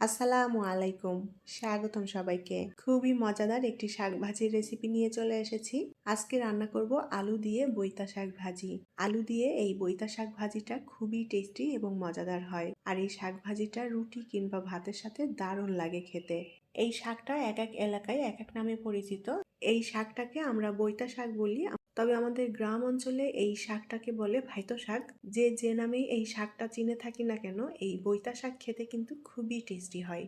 আসসালামু আলাইকুম, স্বাগতম সবাইকে। খুবই মজাদার একটি শাক ভাজির রেসিপি নিয়ে চলে এসেছি। আজকে রান্না করব আলু দিয়ে বইতা শাক ভাজি। আলু দিয়ে এই বইতা শাক ভাজিটা খুবই টেস্টি এবং মজাদার হয়। আর এই শাক ভাজিটা রুটি কিংবা ভাতের সাথে দারুণ লাগে খেতে। এই শাকটা এক এক এলাকায় এক এক নামে পরিচিত। এই শাকটাকে আমরা বইতা শাক বলি, তবে আমাদের গ্রাম অঞ্চলে এই শাকটাকে বলে ভাইতো শাক। যে নামেই এই শাকটা চিনে থাকি না কেন, এই বইতা শাক খেতে কিন্তু খুবই টেস্টি হয়।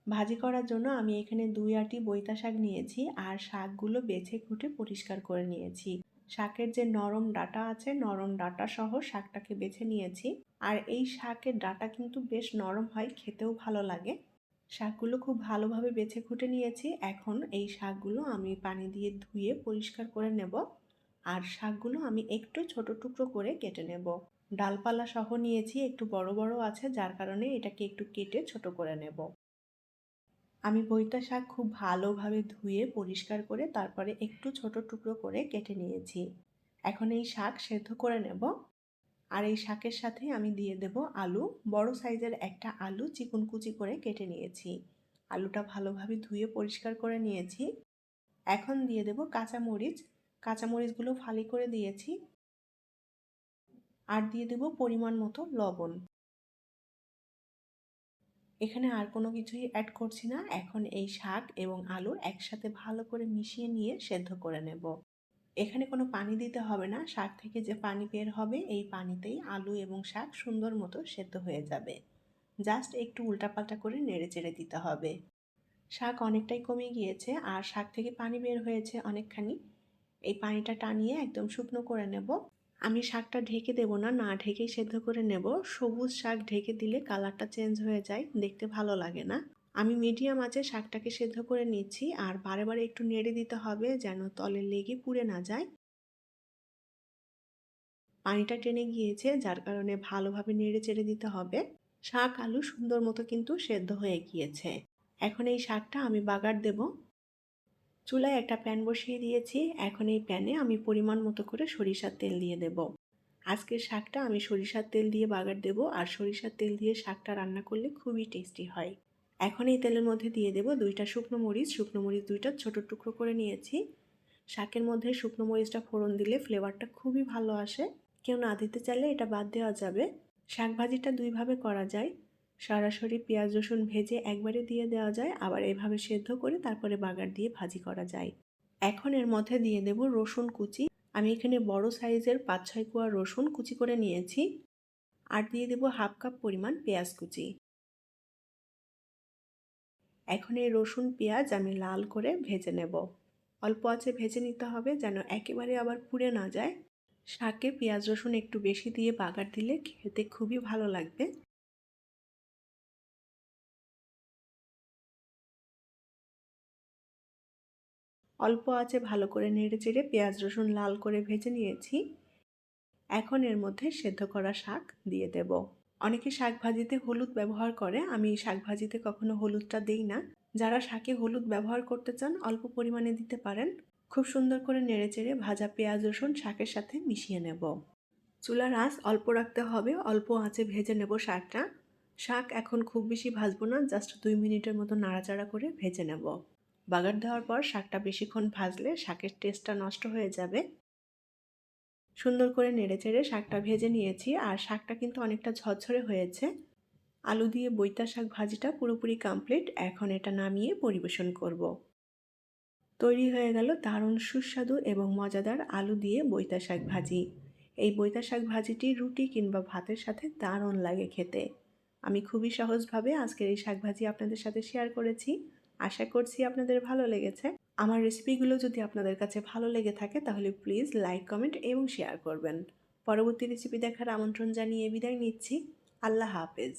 ভাজি করার জন্য আমি এখানে 2 আঁটি বইতা শাক নিয়েছি আর শাকগুলো বেছে কুটে পরিষ্কার করে নিয়েছি। শাকের যে নরম ডাঁটা আছে, নরম ডাঁটা সহ শাকটাকে বেছে নিয়েছি। আর এই শাকের ডাঁটা কিন্তু বেশ নরম হয়, খেতেও ভালো লাগে। শাকগুলো খুব ভালোভাবে বেছে কুটে নিয়েছি। এখন এই শাকগুলো আমি পানি দিয়ে ধুয়ে পরিষ্কার করে নেব। আর শাকগুলো আমি একটু ছোট টুকরো করে কেটে নেব। ডালপালা সহ নিয়েছি, একটু বড় বড় আছে, যার কারণে এটাকে একটু কেটে ছোট করে নেব। আমি বইটা শাক খুব ভালোভাবে ধুয়ে পরিষ্কার করে তারপরে একটু ছোট টুকরো করে কেটে নিয়েছি। এখন এই শাক সেদ্ধ করে নেব। আর এই শাকের সাথে আমি দিয়ে দেব আলু। বড় সাইজের একটা আলু চিকন কুচি করে কেটে নিয়েছি। আলুটা ভালোভাবে ধুয়ে পরিষ্কার করে নিয়েছি। এখন দিয়ে দেব কাঁচামরিচ। কাঁচামরিচগুলো ফালি করে দিয়েছি। আর দিয়ে দেব পরিমাণ মতো লবণ। এখানে আর কোনো কিছুই অ্যাড করছি না। এখন এই শাক এবং আলু একসাথে ভালো করে মিশিয়ে নিয়ে সেদ্ধ করে নেব। এখানে কোনো পানি দিতে হবে না। শাক থেকে যে পানি বের হবে এই পানিতেই আলু এবং শাক সুন্দর মতো সেদ্ধ হয়ে যাবে। জাস্ট একটু উল্টাপাল্টা করে নেড়েচেড়ে দিতে হবে। শাক অনেকটাই কমে গিয়েছে আর শাক থেকে পানি বের হয়েছে অনেকখানি। এই পানিটা টানিয়ে একদম শুকনো করে নেব। আমি শাকটা ঢেকে দেব না, না ঢেকেই সেদ্ধ করে নেব। সবুজ শাক ঢেকে দিলে কালারটা চেঞ্জ হয়ে যায়, দেখতে ভালো লাগে না। আমি মিডিয়াম আঁচে শাকটাকে সেদ্ধ করে নিচ্ছি আর বারে বারে একটু নেড়ে দিতে হবে যেন তলে লেগে পুড়ে না যায়। পানিটা টেনে গিয়েছে, যার কারণে ভালোভাবে নেড়ে চেড়ে দিতে হবে। শাক আলু সুন্দর মতো কিন্তু সেদ্ধ হয়ে গিয়েছে। এখন এই শাকটা আমি বাগার দেব। চুলায় একটা প্যান বসিয়ে দিয়েছি। এখন এই প্যানে আমি পরিমাণ মতো করে সরিষার তেল দিয়ে দেব। আজকের শাকটা আমি সরিষার তেল দিয়ে বাগার দেব আর সরিষার তেল দিয়ে শাকটা রান্না করলে খুবই টেস্টি হয়। এখন এই তেলের মধ্যে দিয়ে দেব 2টা শুকনো মরিচ। শুকনো মরিচ 2টা ছোট টুকরো করে নিয়েছি। শাকের মধ্যে শুকনো মরিচটা ফোড়ন দিলে ফ্লেভারটা খুবই ভালো আসে। কেউ না দিতে চাইলে এটা বাদ দেওয়া যাবে। শাক ভাজিটা দুইভাবে করা যায়। সরাসরি পেঁয়াজ রসুন ভেজে একবারে দিয়ে দেওয়া যায়, আবার এভাবে সেদ্ধ করে তারপরে বাগার দিয়ে ভাজি করা যায়। এখন এর মধ্যে দিয়ে দেব রসুন কুচি। আমি এখানে বড় সাইজের 5-6 কোয়া রসুন কুচি করে নিয়েছি। আর দিয়ে দেব হাফ কাপ পরিমাণ পেঁয়াজ কুচি। এখন এই রসুন পেঁয়াজ আমি লাল করে ভেজে নেব। অল্প আঁচে ভেজে নিতে হবে যেন একেবারে আবার পুড়ে না যায়। শাকে পেঁয়াজ রসুন একটু বেশি দিয়ে বাগার দিলে খেতে খুবই ভালো লাগবে। অল্প আঁচে ভালো করে নেড়েচেড়ে পেঁয়াজ রসুন লাল করে ভেজে নিয়েছি। এখন এর মধ্যে সেদ্ধ করা শাক দিয়ে দেব। অনেকে শাক ভাজিতে হলুদ ব্যবহার করে, আমি শাক ভাজিতে কখনো হলুদটা দেই না। যারা শাকে হলুদ ব্যবহার করতে চান অল্প পরিমাণে দিতে পারেন। খুব সুন্দর করে নেড়েচেড়ে ভাজা পেঁয়াজ রসুন শাকের সাথে মিশিয়ে নেব। চুলার আঁচ অল্প রাখতে হবে, অল্প আঁচে ভেজে নেব শাকটা। শাক এখন খুব বেশি ভাজবো না, জাস্ট 2 মিনিটের মতো নাড়াচাড়া করে ভেজে নেব। বাগার দেওয়ার পর শাকটা বেশিক্ষণ ভাজলে শাকের টেস্টটা নষ্ট হয়ে যাবে। সুন্দর করে নেড়েচেড়ে শাকটা ভেজে নিয়েছি আর শাকটা কিন্তু অনেকটা ঝরঝরে হয়েছে। আলু দিয়ে বইতা শাক ভাজিটা পুরোপুরি কমপ্লিট। এখন এটা নামিয়ে পরিবেশন করব। তৈরি হয়ে গেল দারুণ সুস্বাদু এবং মজাদার আলু দিয়ে বইতা শাক ভাজি। এই বইতা শাক ভাজিটি রুটি কিংবা ভাতের সাথে দারুণ লাগে খেতে। আমি খুবই সহজভাবে আজকের এই শাক ভাজি আপনাদের সাথে শেয়ার করেছি। আশা করছি আপনাদের ভালো লেগেছে। আমার রেসিপিগুলো যদি আপনাদের কাছে ভালো লেগে থাকে তাহলে প্লিজ লাইক, কমেন্ট এবং শেয়ার করবেন। পরবর্তী রেসিপি দেখার আমন্ত্রণ জানিয়ে বিদায় নিচ্ছি। আল্লাহ হাফেজ।